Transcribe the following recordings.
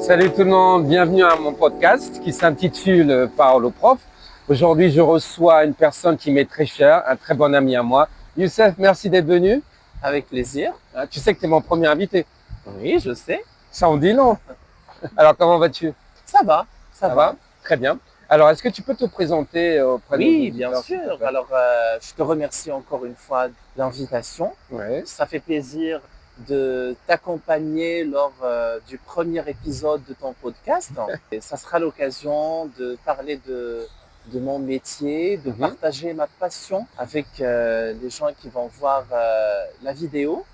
Salut tout le monde, bienvenue à mon podcast qui s'intitule Parole au prof. Aujourd'hui, je reçois une personne qui m'est très chère, un très bon ami à moi. Youssef, merci d'être venu. Avec plaisir. Tu sais que tu es mon premier invité. Oui, je sais. Ça en dit long. Alors, comment vas-tu? Ça va, ça va. Très bien. Alors, est-ce que tu peux te présenter auprès de nos Oui, auditeurs, bien s'il te sûr. plaît? Alors, je te remercie encore une fois de l'invitation. Ouais. Ça fait plaisir de t'accompagner lors du premier épisode de ton podcast. Et ça sera l'occasion de parler de mon métier, de partager ma passion avec les gens qui vont voir la vidéo.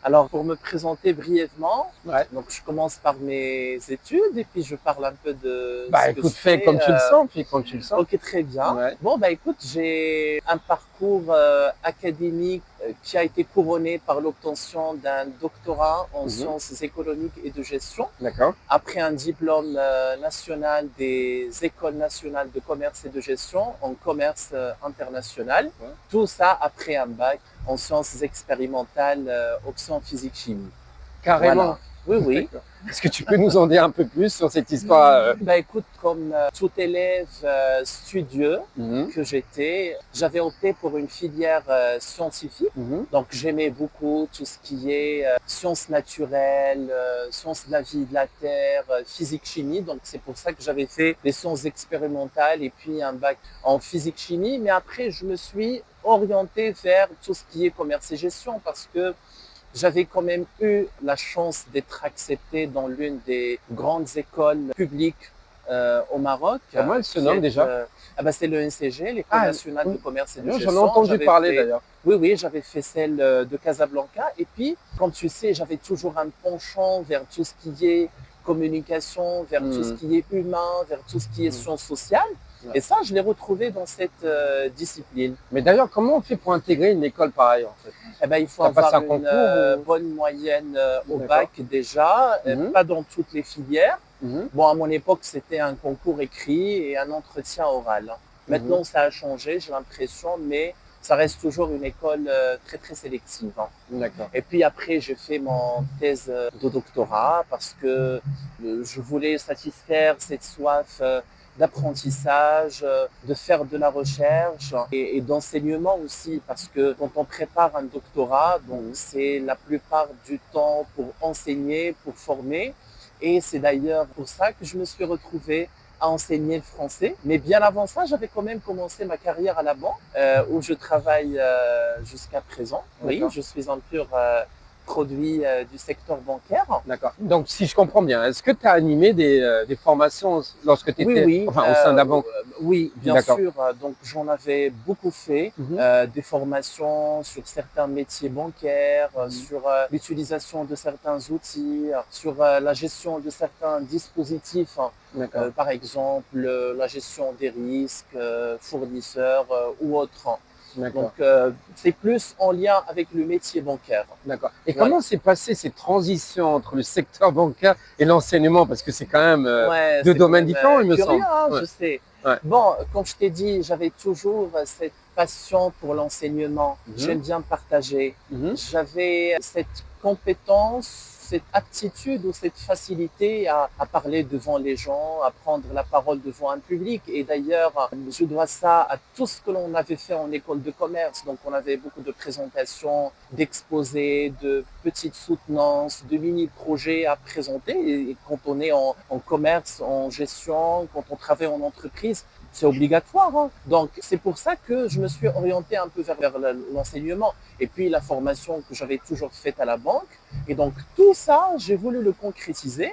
Alors, pour me présenter brièvement, donc je commence par mes études et puis je parle un peu de ce que Écoute, je fais fais. comme tu le sens, fais comme tu le sens. Ok, très bien. Ouais. Bon, écoute, j'ai un parcours académique qui a été couronné par l'obtention d'un doctorat en sciences économiques et de gestion, D'accord. après un diplôme national des écoles nationales de commerce et de gestion en commerce international. Ouais. Tout ça après un bac en sciences expérimentales, option physique-chimie. Carrément. Voilà. Oui. Est-ce que tu peux nous en dire un peu plus sur cette histoire? Écoute, comme tout élève studieux que j'étais, j'avais opté pour une filière scientifique. Donc j'aimais beaucoup tout ce qui est sciences naturelles, sciences de la vie, de la terre, physique-chimie. Donc c'est pour ça que j'avais fait les sciences expérimentales et puis un bac en physique-chimie. Mais après, je me suis orienté vers tout ce qui est commerce et gestion parce que j'avais quand même eu la chance d'être accepté dans l'une des grandes écoles publiques au Maroc. Comment elle se nomme déjà? C'est l'ENCG, l'École nationale de commerce et de gestion. J'en ai entendu parler d'ailleurs. Oui, j'avais fait celle de Casablanca. Et puis, comme tu sais, j'avais toujours un penchant vers tout ce qui est communication, vers tout ce qui est humain, vers tout ce qui est sciences sociales. Et ça, je l'ai retrouvé dans cette discipline. Mais d'ailleurs, comment on fait pour intégrer une école pareille en fait? Il faut avoir une bonne moyenne au bac déjà, pas dans toutes les filières. Bon, à mon époque, c'était un concours écrit et un entretien oral. Maintenant, ça a changé, j'ai l'impression, mais ça reste toujours une école très, très sélective. D'accord. Et puis après, j'ai fait mon thèse de doctorat parce que je voulais satisfaire cette soif d'apprentissage, de faire de la recherche et d'enseignement aussi, parce que quand on prépare un doctorat, donc c'est la plupart du temps pour enseigner, pour former, et c'est d'ailleurs pour ça que je me suis retrouvé à enseigner le français. Mais bien avant ça, j'avais quand même commencé ma carrière à la banque, où je travaille jusqu'à présent. Oui, je suis un pur produit du secteur bancaire. D'accord. Donc, si je comprends bien, est-ce que tu as animé des formations lorsque tu étais au sein de la banque? Oui, bien sûr. Donc, j'en avais beaucoup fait, des formations sur certains métiers bancaires, sur l'utilisation de certains outils, sur la gestion de certains dispositifs, par exemple la gestion des risques, fournisseurs ou autres. Donc, c'est plus en lien avec le métier bancaire. D'accord. Et comment s'est passée cette transition entre le secteur bancaire et l'enseignement? Parce que c'est quand même deux domaines différents, il me semble. Je sais. Bon, comme je t'ai dit, j'avais toujours cette passion pour l'enseignement. J'aime bien partager. J'avais cette compétence, cette aptitude ou cette facilité à parler devant les gens, à prendre la parole devant un public. Et d'ailleurs, je dois ça à tout ce que l'on avait fait en école de commerce. Donc, on avait beaucoup de présentations, d'exposés, de petites soutenances, de mini-projets à présenter. Et quand on est en commerce, en gestion, quand on travaille en entreprise, c'est obligatoire. Donc, c'est pour ça que je me suis orienté un peu vers l'enseignement. Et puis, la formation que j'avais toujours faite à la banque. Et donc, tout ça, j'ai voulu le concrétiser.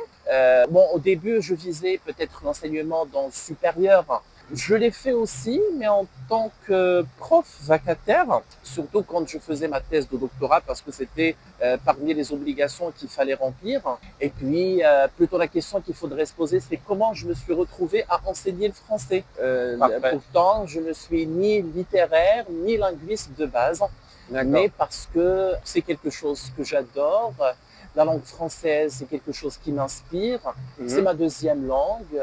Au début, je visais peut-être l'enseignement dans le supérieur. Je l'ai fait aussi, mais en tant que prof vacataire, surtout quand je faisais ma thèse de doctorat, parce que c'était parmi les obligations qu'il fallait remplir. Et puis, plutôt la question qu'il faudrait se poser, c'est comment je me suis retrouvé à enseigner le français. Pourtant, je ne suis ni littéraire, ni linguiste de base, mais parce que c'est quelque chose que j'adore. La langue française, c'est quelque chose qui m'inspire. C'est ma deuxième langue.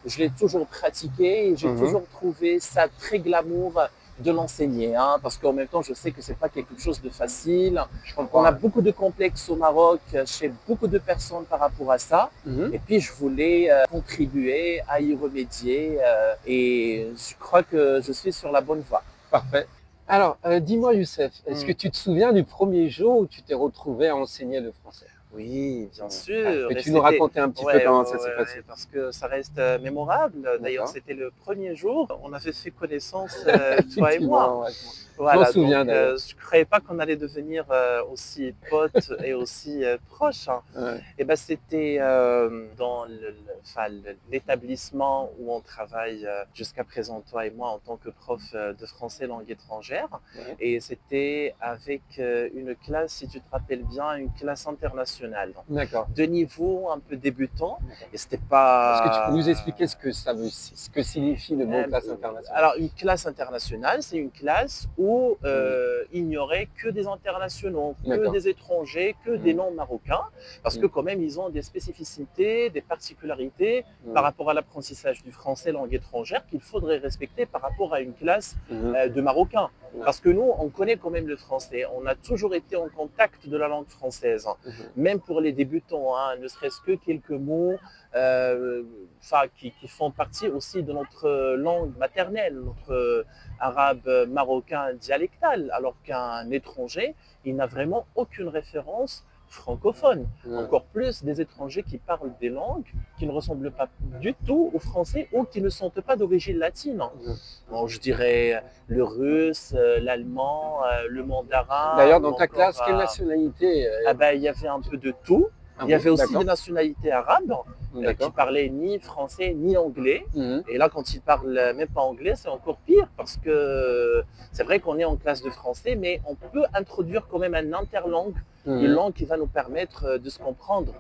Je l'ai toujours pratiqué et j'ai toujours trouvé ça très glamour de l'enseigner, hein, parce qu'en même temps, je sais que c'est pas quelque chose de facile. Je On comprends. a beaucoup de complexes au Maroc chez beaucoup de personnes par rapport à ça. Mhm. Et puis, je voulais contribuer à y remédier et je crois que je suis sur la bonne voie. Parfait. Alors, dis-moi, Youssef, est-ce que Mm. tu te souviens du premier jour où tu t'es retrouvé à enseigner le français? Oui, bien Ah, sûr. Et peux-tu nous c'était, raconter un petit peu ouais, comment ouais, ça s'est ouais, passé? ouais, parce que ça reste mémorable. D'ailleurs, D'accord. c'était le premier jour. On avait fait connaissance, toi et moi. Effectivement, ouais, je m'en Voilà, donc souviens d'ailleurs. je ne croyais pas qu'on allait devenir aussi potes et aussi proches, hein. Ouais. Et ben, c'était dans enfin, l'établissement où on travaille jusqu'à présent, toi et moi, en tant que prof de français langue étrangère. Ouais. Et c'était avec une classe, si tu te rappelles bien, une classe internationale. D'accord. De niveau un peu débutant. D'accord. Et c'était Est-ce que tu peux nous pas expliquer ce que ça veut, ce que signifie le mot classe internationale? alors, une classe internationale, c'est une classe où Mhm. il n'y aurait que des internationaux, que D'accord. des étrangers, que des Mhm. non-marocains, parce que Mhm. quand même, ils ont des spécificités, des particularités par Mhm. rapport à l'apprentissage du français langue étrangère qu'il faudrait respecter par rapport à une classe Mhm. de Marocains. Ouais. Parce que nous, on connaît quand même le français, on a toujours été en contact de la langue française, Mhm. même pour les débutants, hein, ne serait-ce que quelques mots qui font partie aussi de notre langue maternelle, notre arabe marocain dialectal, alors qu'un étranger, il n'a vraiment aucune référence francophone. Ouais. Encore plus des étrangers qui parlent des langues qui ne ressemblent pas du tout au français ou qui ne sont pas d'origine latine. Mhm. Bon, je dirais le russe, l'allemand, le mandarin D'ailleurs, ou dans ta encore classe, quelle nationalité? il y avait un peu de tout. Ah Il y oui, avait aussi des d'accord. nationalités arabes qui D'accord. parlaient ni français ni anglais. Mhm. Et là, quand ils parlent même pas anglais, c'est encore pire parce que c'est vrai qu'on est en classe de français, mais on peut introduire quand même un interlangue, une Mhm. langue qui va nous permettre de se comprendre.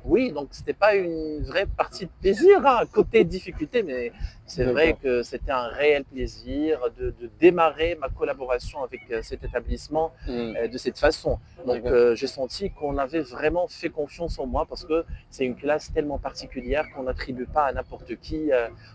Oui, donc c'était pas une vraie partie de plaisir, hein, côté difficulté, mais c'est vrai D'accord. que c'était un réel plaisir de démarrer ma collaboration avec cet établissement Mhm. de cette façon. Donc D'accord. j'ai senti qu'on avait vraiment fait confiance en moi parce que c'est une classe tellement particulière qu'on n'attribue pas à n'importe qui,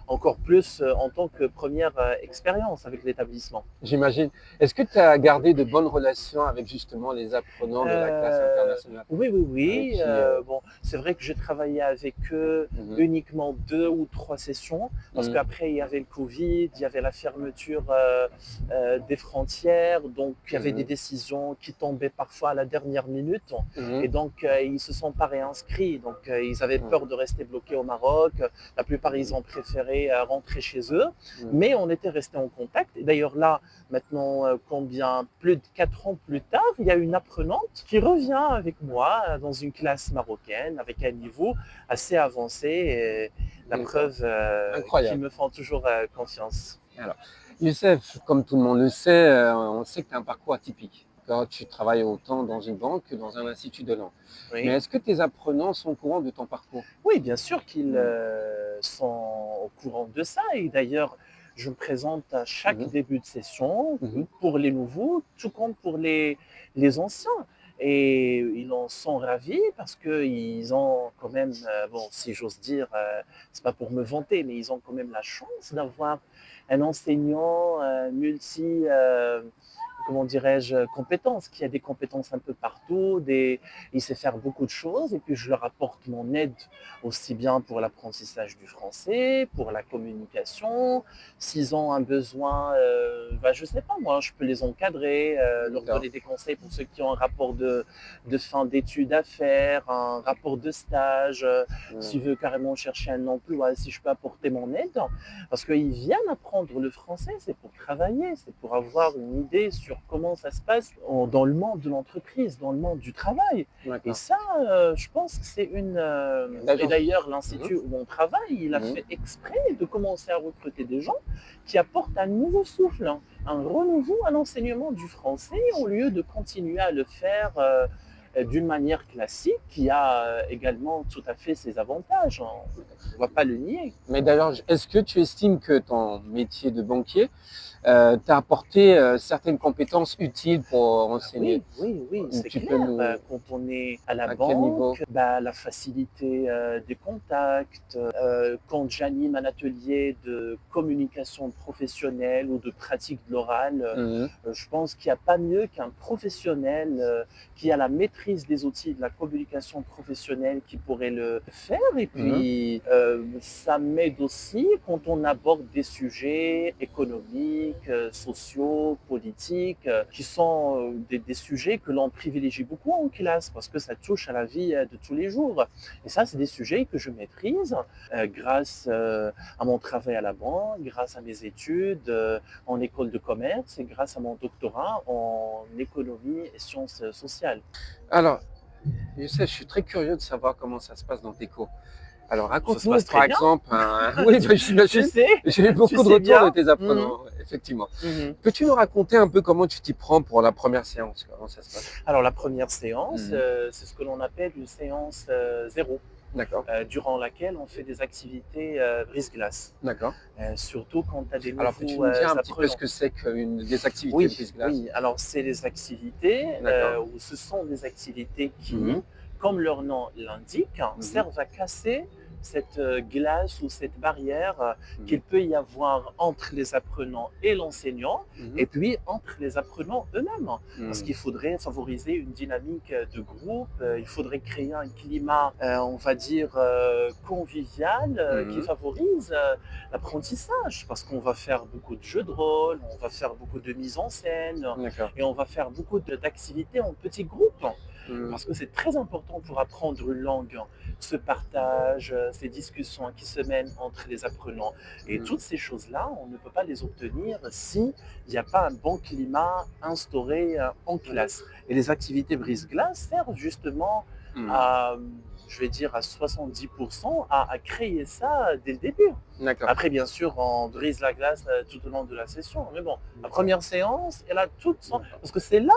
encore plus en tant que première expérience avec l'établissement. J'imagine. Est-ce que tu as gardé de bonnes relations avec justement les apprenants de la classe internationale Oui, oui, avec oui. qui Bon, c'est vrai que j'ai travaillé avec eux Mhm. uniquement 2 ou 3 sessions parce Mhm. qu'après il y avait le Covid, il y avait la fermeture des frontières, donc il y avait des Mhm. décisions qui tombaient parfois à la dernière minute Mhm. et donc ils ne se sont pas réinscrits. Donc ils avaient Ouais. peur de rester bloqués au Maroc. La plupart ils ont préféré rentrer chez eux, Mhm. mais on était restés en contact. Et d'ailleurs là, maintenant, plus de 4 ans plus tard, il y a une apprenante qui revient avec moi dans une classe marocaine avec un niveau assez avancé. Et la D'accord. preuve qu'ils Incroyable. me font toujours confiance. Alors, Youssef, comme tout le monde le sait, on sait que tu as un parcours atypique. D'accord. Tu travailles autant dans une banque que dans un institut de langue. Mais Oui, est-ce que tes apprenants sont au courant de ton parcours? oui, bien sûr qu'ils Mhm. sont au courant de ça. Et d'ailleurs, je me présente à chaque Mhm. début de session Mhm. pour les nouveaux, tout comme pour les anciens. Et ils en sont ravis parce qu'ils ont quand même, bon, si j'ose dire, c'est pas pour me vanter, mais ils ont quand même la chance d'avoir un enseignant comment dirais-je, compétences, qui a des compétences un peu partout, il sait faire beaucoup de choses, et puis je leur apporte mon aide aussi bien pour l'apprentissage du français, pour la communication. S'ils ont un besoin, je ne sais pas moi, je peux les encadrer, leur D'accord. donner des conseils pour ceux qui ont un rapport de fin d'études à faire, un rapport de stage, s'ils veulent carrément chercher un emploi, si je peux apporter mon aide. Parce qu'ils viennent apprendre le français, c'est pour travailler, c'est pour avoir une idée sur comment ça se passe dans le monde de l'entreprise, dans le monde du travail. Et D'accord. ça, je pense que c'est une... Et D'accord. d'ailleurs, l'institut où on travaille, il a Mhm. fait exprès de commencer à recruter des gens qui apportent un nouveau souffle, hein, un renouveau à l'enseignement du français au lieu de continuer à le faire d'une manière classique qui a également tout à fait ses avantages. On ne va pas le nier. Mais d'ailleurs, est-ce que tu estimes que ton métier de banquier t'a apporté certaines compétences utiles pour enseigner. Oui, c'est Tu peux clair. nous... Quand on est à la À quel niveau? banque, la facilité des contacts. Quand j'anime un atelier de communication professionnelle ou de pratique de l'oral, Mhm. je pense qu'il n'y a pas mieux qu'un professionnel qui a la maîtrise des outils de la communication professionnelle qui pourrait le faire. Et Mhm. puis, ça m'aide aussi quand on aborde des sujets économiques, sociaux, politiques, qui sont des sujets que l'on privilégie beaucoup en classe parce que ça touche à la vie de tous les jours. Et ça, c'est des sujets que je maîtrise grâce à mon travail à la banque, grâce à mes études en école de commerce et grâce à mon doctorat en économie et sciences sociales. Alors, je sais, je suis très curieux de savoir comment ça se passe dans tes cours. Alors, Ça se raconte-nous passe par très bien, exemple oui, bah, tu j'imagine, sais, j'ai eu tu beaucoup de sais retours de bien. tes Mhm, apprenants, effectivement. mhm. Peux-tu nous raconter un peu comment tu t'y prends pour la première séance? Comment ça se passe? Alors la première séance, Mhm. c'est ce que l'on appelle une séance zéro, D'accord, durant laquelle on fait des activités brise-glace. d'accord. Surtout quand tu as des Alors, peux-tu nouveaux nous dire un petit peu ce apprenants. que c'est des activités Oui, brise-glace? oui. Alors, c'est des activités, D'accord. ou ce sont des activités Mhm. qui, comme leur nom l'indique, Mhm. servent à casser cette glace ou cette barrière Mhm. qu'il peut y avoir entre les apprenants et l'enseignant, Mhm. et puis entre les apprenants eux-mêmes. Parce Mhm. qu'il faudrait favoriser une dynamique de groupe, il faudrait créer un climat, on va dire, convivial, qui Mhm. favorise l'apprentissage, parce qu'on va faire beaucoup de jeux de rôle, on va faire beaucoup de mise en scène, D'accord. et on va faire beaucoup d'activités en petits groupes, Mhm. parce que c'est très important pour apprendre une langue, ce partage, ces discussions qui se mènent entre les apprenants. Et Mhm. toutes ces choses-là, on ne peut pas les obtenir s'il n'y a pas un bon climat instauré en classe. Et les activités brise-glace servent justement Mhm. à, je vais dire, à 70% à créer ça dès le début. D'accord. Après, bien sûr, on brise la glace tout au long de la session. Mais bon, la première séance, elle a toute son... D'accord. Parce que c'est là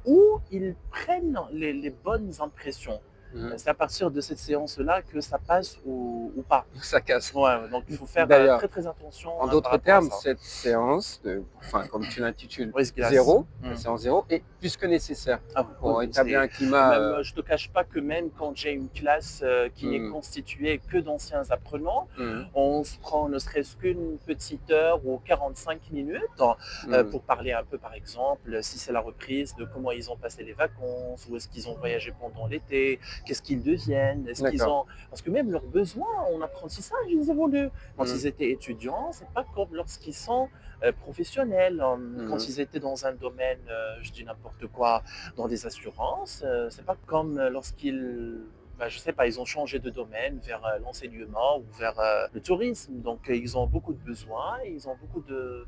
où ils prennent les bonnes impressions. Mhm. C'est à partir de cette séance-là que ça passe ou pas. Ça casse. Ouais, donc il faut faire D'ailleurs, très très attention en par d'autres rapport à termes, ça. cette séance, enfin, comme tu l'intitules, Brise-glace. zéro, la séance zéro, est plus que nécessaire Ah pour oui, établir un climat. même, je te cache pas que même quand j'ai une classe qui n'est Mhm. constituée que d'anciens apprenants, Mhm. on se prend ne serait-ce qu'une petite heure ou 45 minutes Mhm. pour parler un peu, par exemple, si c'est la reprise, de comment ils ont passé les vacances, où est-ce qu'ils ont voyagé pendant l'été, qu'est-ce qu'ils deviennent, est-ce qu'ils D'accord. ont... Parce que même leurs besoins en apprentissage, ils évoluent. Quand Mhm. ils étaient étudiants, c'est pas comme lorsqu'ils sont professionnels. Quand Mhm. ils étaient dans un domaine, je dis n'importe quoi, dans des assurances, c'est pas comme lorsqu'ils, je sais pas, ils ont changé de domaine vers l'enseignement ou vers le tourisme. Donc ils ont beaucoup de besoins, ils ont beaucoup de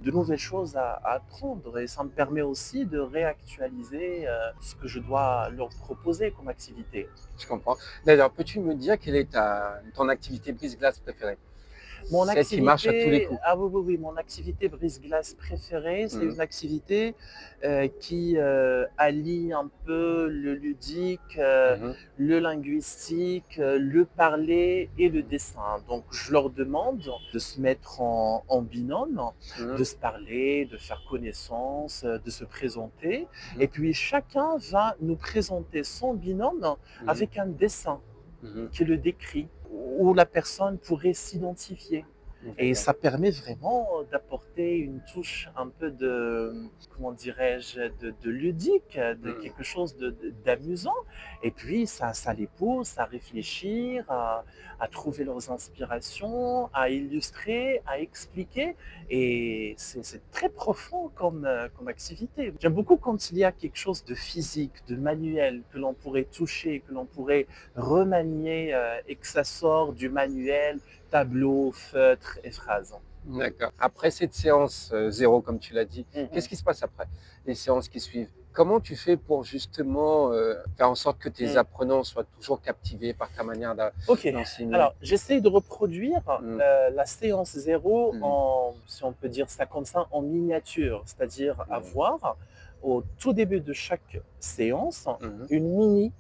nouvelles choses à apprendre, et ça me permet aussi de réactualiser ce que je dois leur proposer comme activité. Je comprends. D'ailleurs, peux-tu me dire quelle est ton activité brise-glace préférée? Mon Celle qui marche à tous les activité, coups. ah oui, oui, oui, mon activité brise-glace préférée, c'est Mhm. une activité qui allie un peu le ludique, Mhm. le linguistique, le parler et le dessin. Donc, je leur demande de se mettre en binôme, Mhm. de se parler, de faire connaissance, de se présenter. Mhm. Et puis, chacun va nous présenter son binôme Mhm. avec un dessin Mhm. qui le décrit, où la personne pourrait s'identifier. Et D'accord. ça permet vraiment d'apporter une touche un peu de, comment dirais-je, de ludique, de Mhm. quelque chose d'amusant. Et puis, ça les pousse à réfléchir, à trouver leurs inspirations, à illustrer, à expliquer. Et c'est très profond comme activité. J'aime beaucoup quand il y a quelque chose de physique, de manuel, que l'on pourrait toucher, que l'on pourrait remanier et que ça sort du manuel, tableau, feutre et phrases. D'accord. Après cette séance zéro, comme tu l'as dit, qu'est-ce Mhm. qui se passe après les séances qui suivent? Comment tu fais pour justement faire en sorte que tes Mm. apprenants soient toujours captivés par ta manière Ok, d'enseigner? alors j'essaie de reproduire Mm. la séance zéro Mm. en, si on peut dire ça comme ça, en miniature, c'est-à-dire Mm. avoir au tout début de chaque séance Mhm. une mini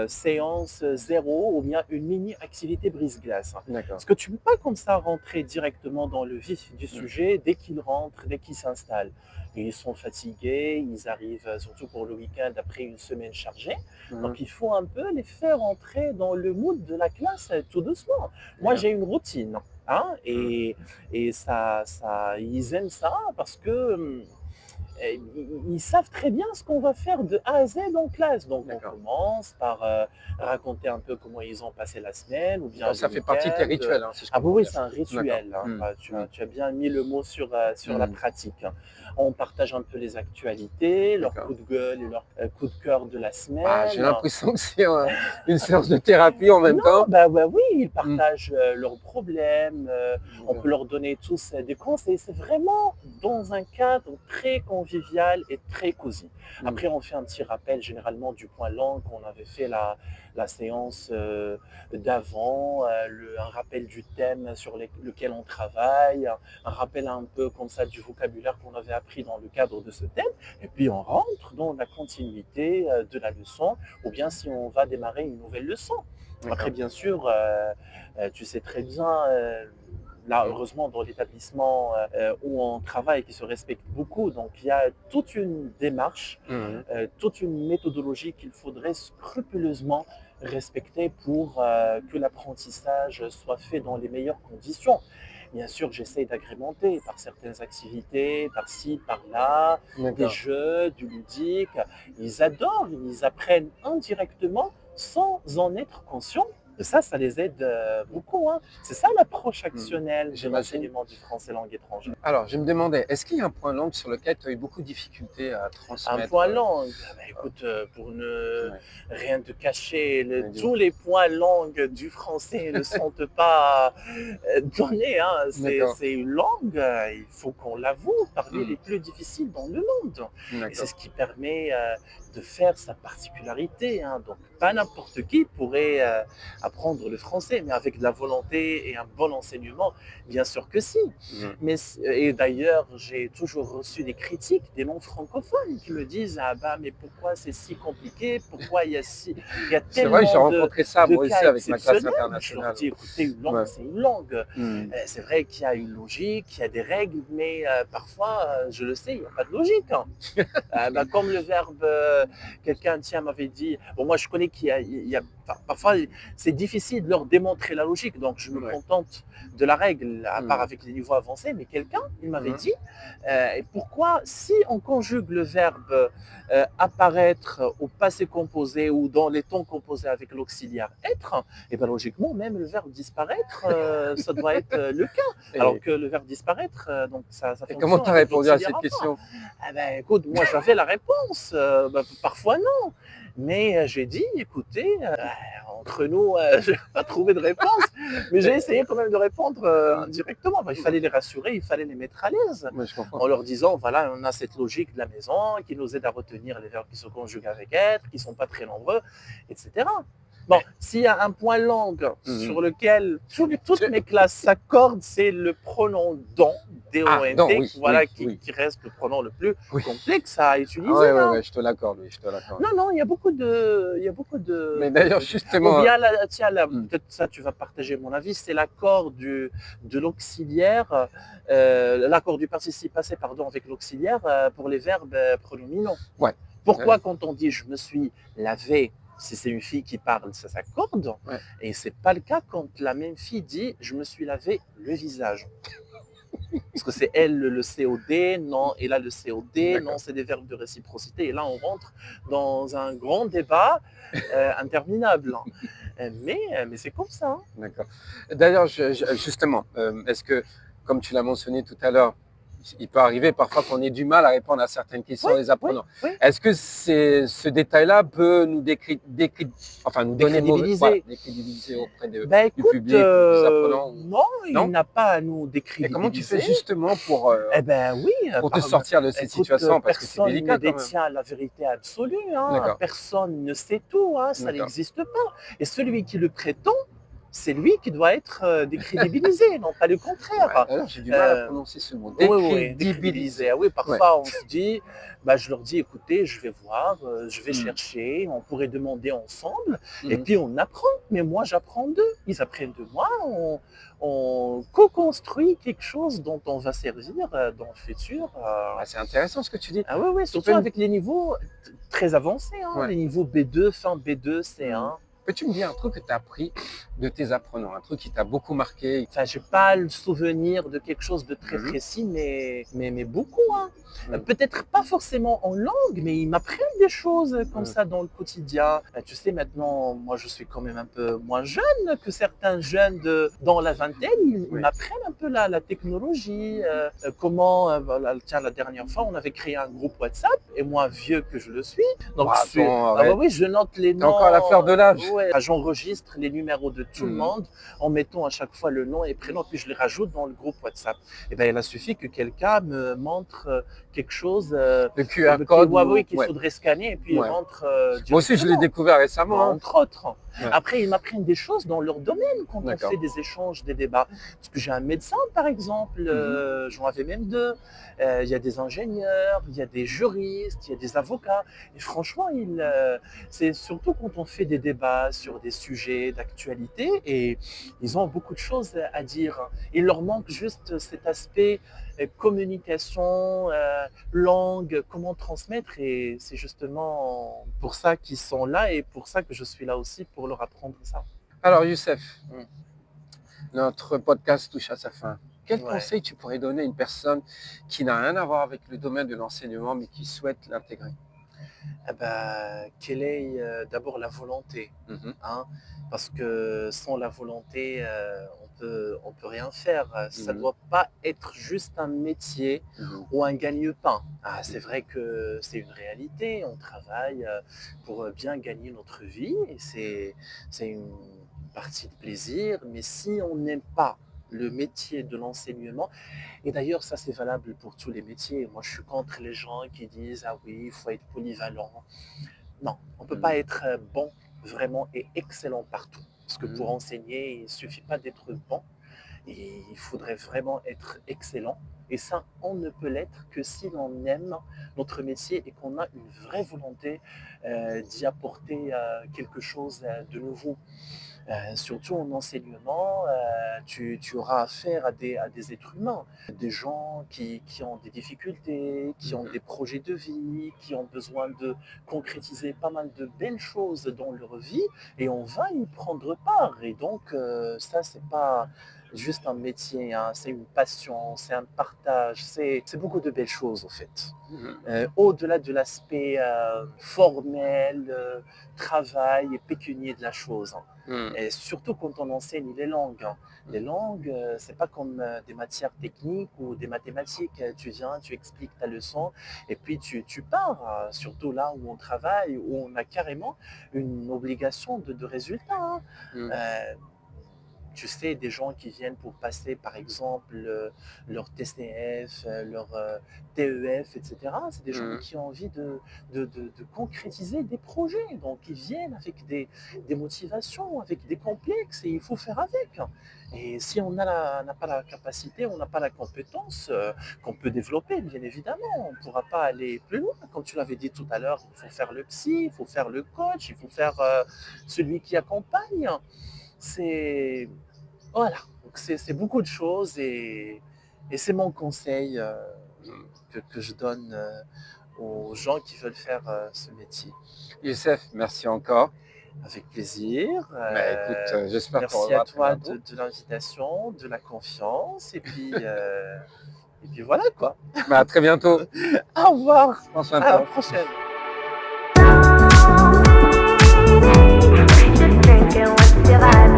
séance zéro ou bien une mini-activité brise-glace. D'accord. Parce que tu ne peux pas comme ça rentrer directement dans le vif du sujet dès qu'ils rentrent, dès qu'ils s'installent. Ils sont fatigués, ils arrivent surtout pour le week-end après une semaine chargée. Donc il faut un peu les faire entrer dans le mood de la classe tout doucement. Moi j'ai une routine. Hein, et ils aiment ça parce que ils savent très bien ce qu'on va faire de A à Z en classe. Donc on commence par raconter un peu comment ils ont passé la semaine ou bien donc, ça fait partie de tes rituels. Hein, si je oui, c'est un rituel. Hein. Tu as bien mis le mot sur la pratique. On partage un peu les actualités, leurs coups de gueule et leurs coups de cœur de la semaine. Ah, j'ai l'impression que c'est une séance de thérapie en même temps. Oui, ils partagent leurs problèmes. On peut leur donner tous des conseils. C'est vraiment dans un cadre très convivial et très cosy. Après, on fait un petit rappel généralement du point langue qu'on avait fait la séance d'avant, un rappel du thème sur lequel on travaille, un rappel un peu comme ça du vocabulaire qu'on avait appris dans le cadre de ce thème, et puis on rentre dans la continuité de la leçon, ou bien si on va démarrer une nouvelle leçon. Après, bien sûr, tu sais très bien, là, heureusement, dans l'établissement où on travaille, qui se respecte beaucoup, donc il y a toute une démarche, toute une méthodologie qu'il faudrait scrupuleusement respecter pour que l'apprentissage soit fait dans les meilleures conditions. Bien sûr, j'essaie d'agrémenter par certaines activités, par-ci, par-là, des jeux, du ludique. Ils adorent, ils apprennent indirectement sans en être conscients. Et ça les aide beaucoup. Hein. C'est ça l'approche actionnelle de l'enseignement du français langue étrangère. Alors, je me demandais, est-ce qu'il y a un point langue sur lequel tu as eu beaucoup de difficultés à transmettre? Un point langue, écoute, pour ne rien te cacher, tous les points langue du français ne sont pas donnés. Hein. C'est une langue, il faut qu'on l'avoue, parmi les plus difficiles dans le monde. Et c'est ce qui permet de faire sa particularité. Hein. Donc, pas n'importe qui pourrait apprendre le français, mais avec de la volonté et un bon enseignement, bien sûr que si. Et d'ailleurs, j'ai toujours reçu des critiques des non-francophones qui me disent « Ah bah, mais pourquoi c'est si compliqué? Pourquoi il y a tellement de C'est vrai, j'ai rencontré ça moi aussi avec ma classe internationale. » Je leur dis « Écoutez, une langue, c'est une langue. C'est vrai qu'il y a une logique, il y a des règles, mais parfois, je le sais, il n'y a pas de logique. Hein. Comme le verbe, quelqu'un m'avait dit, bon moi je connais qu'il y a parfois c'est difficile de leur démontrer la logique, donc je me contente de la règle, à part avec les niveaux avancés, mais quelqu'un, il m'avait dit, pourquoi si on conjugue le verbe apparaître au passé composé ou dans les temps composés avec l'auxiliaire être, et bien logiquement, même le verbe disparaître, ça doit être le cas, alors que le verbe disparaître, donc ça et comment tu as répondu à cette question? Écoute, moi j'avais la réponse, parfois non. Mais j'ai dit, écoutez, entre nous, je n'ai pas trouvé de réponse, mais j'ai essayé quand même de répondre indirectement. Il fallait les rassurer, il fallait les mettre à l'aise, en leur disant, voilà, on a cette logique de la maison qui nous aide à retenir les verbes qui se conjuguent avec être, qui ne sont pas très nombreux, etc. Bon, s'il y a un point langue sur lequel toutes mes classes s'accordent, c'est le pronom don, D-O-N-T, qui reste le pronom le plus complexe à utiliser. Oui, je te l'accorde. Non, il y a beaucoup de... Mais d'ailleurs, justement... peut-être ça, tu vas partager mon avis, c'est l'accord de l'auxiliaire, l'accord du participe passé, avec l'auxiliaire pour les verbes pronominaux. Ouais. Pourquoi quand on dit « je me suis lavé », si c'est une fille qui parle, ça s'accorde. Et ce n'est pas le cas quand la même fille dit « je me suis lavé le visage ». Parce que c'est elle le COD, non, et là le COD, non, c'est des verbes de réciprocité. Et là, on rentre dans un grand débat interminable. Mais c'est comme ça. Hein. D'accord. D'ailleurs, justement, est-ce que, comme tu l'as mentionné tout à l'heure, il peut arriver parfois qu'on ait du mal à répondre à certaines questions les apprenants. Est-ce que ce détail-là peut nous décrédibiliser auprès du public, des apprenants? Non, il n'a pas à nous décrédibiliser. Et comment tu fais justement pour te sortir de cette situation? Parce que c'est délicat quand même. Personne ne détient la vérité absolue. Hein. Personne ne sait tout. Hein. Ça n'existe pas. Et celui qui le prétend, c'est lui qui doit être décrédibilisé, non pas le contraire. Ouais, alors, j'ai du mal à prononcer ce mot. Décrédibiliser. Oui, parfois on se dit, je leur dis, écoutez, je vais voir, je vais chercher, on pourrait demander ensemble, et puis on apprend. Mais moi, j'apprends d'eux, ils apprennent de moi, on co-construit quelque chose dont on va servir dans le futur. C'est intéressant ce que tu dis. Ah oui, surtout avec les niveaux très avancés, les niveaux B2, fin B2, C1. Peux-tu me dire un truc que tu as appris de tes apprenants, un truc qui t'a beaucoup marqué? Enfin, je n'ai pas le souvenir de quelque chose de très précis, mais beaucoup. Peut-être pas forcément en langue, mais ils m'apprennent des choses comme ça dans le quotidien. Tu sais, maintenant, moi, je suis quand même un peu moins jeune que certains jeunes dans la vingtaine. Ils m'apprennent un peu la technologie, comment, tiens, la dernière fois, on avait créé un groupe WhatsApp, et moi, vieux que je le suis, donc je note les noms. T'as encore la fleur de l'âge. J'enregistre les numéros de tout le monde en mettant à chaque fois le nom et prénom, puis je les rajoute dans le groupe WhatsApp. Et il a suffi que quelqu'un me montre quelque chose, le QR code, qu'il faudrait scanner, et puis il rentre. Moi aussi, je l'ai découvert récemment. Entre autres. Après, ils m'apprennent des choses dans leur domaine quand on fait des échanges, des débats. Parce que j'ai un médecin, par exemple, j'en avais même deux. Il y a des ingénieurs, il y a des juristes, il y a des avocats. Et franchement, c'est surtout quand on fait des débats sur des sujets d'actualité, et ils ont beaucoup de choses à dire. Il leur manque juste cet aspect communication, langue, comment transmettre, et c'est justement pour ça qu'ils sont là et pour ça que je suis là aussi, pour leur apprendre ça. Alors Youssef, notre podcast touche à sa fin. Quel conseil tu pourrais donner à une personne qui n'a rien à voir avec le domaine de l'enseignement mais qui souhaite l'intégrer? Quelle est d'abord la volonté, parce que sans la volonté, on peut rien faire. Ça ne doit pas être juste un métier ou un gagne-pain. C'est vrai que c'est une réalité, on travaille pour bien gagner notre vie, et c'est une partie de plaisir, mais si on n'aime pas le métier de l'enseignement, et d'ailleurs ça c'est valable pour tous les métiers, moi je suis contre les gens qui disent ah oui, il faut être polyvalent. Non, on ne peut pas être bon vraiment et excellent partout, parce que pour enseigner il ne suffit pas d'être bon, et il faudrait vraiment être excellent, et ça on ne peut l'être que si l'on aime notre métier et qu'on a une vraie volonté d'y apporter quelque chose de nouveau. Surtout en enseignement, tu auras affaire à des êtres humains, des gens qui ont des difficultés, qui ont des projets de vie, qui ont besoin de concrétiser pas mal de belles choses dans leur vie, et on va y prendre part. Et donc, ça, c'est pas juste un métier, c'est une passion, c'est un partage, c'est beaucoup de belles choses en fait. Au-delà de l'aspect formel, travail et pécunier de la chose. Et surtout quand on enseigne les langues. Les langues, c'est pas comme des matières techniques ou des mathématiques. Tu viens, tu expliques ta leçon et puis tu pars. Surtout là où on travaille, où on a carrément une obligation de résultat. Tu sais, des gens qui viennent pour passer, par exemple, leur TCF, leur TEF, etc. C'est des gens qui ont envie de concrétiser des projets. Donc, ils viennent avec des motivations, avec des complexes, et il faut faire avec. Et si on n'a pas la capacité, on n'a pas la compétence qu'on peut développer, bien évidemment, on ne pourra pas aller plus loin. Comme tu l'avais dit tout à l'heure, il faut faire le psy, il faut faire le coach, il faut faire celui qui accompagne. Voilà, donc c'est beaucoup de choses, et c'est mon conseil que je donne aux gens qui veulent faire ce métier. Youssef, merci encore. Avec plaisir. Écoute, j'espère merci à toi de l'invitation, de la confiance, et puis voilà quoi. À très bientôt. Au revoir. À la prochaine. Drinking with your vibe.